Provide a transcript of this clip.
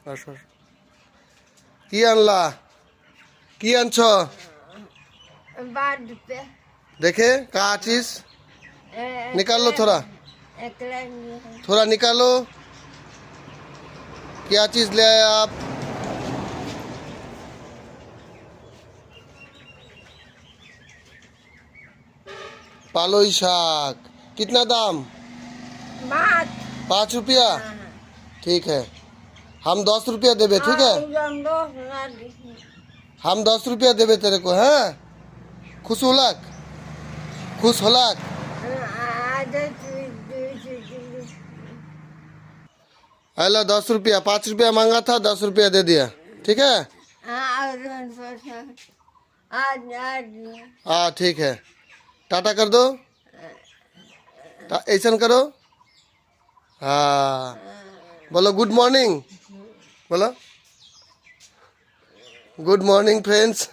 আসো কি আনলা কি আনছ देखे कहाँ चीज निकाल लो थोड़ा थोड़ा निकालो क्या चीज ले आए आप पालोई शाक कितना दाम 5 रुपया ठीक है हम 10 रुपया देवे ठीक है हम 10 रुपया देवे तेरे को है खुश होलक हेलो 10 रुपया 5 रुपया मांगा था 10 रुपया दे दिया ठीक है हाँ ठीक है टाटा कर दो ऐसा करो हाँ बोलो गुड मॉर्निंग बोलो गुड मॉर्निंग फ्रेंड्स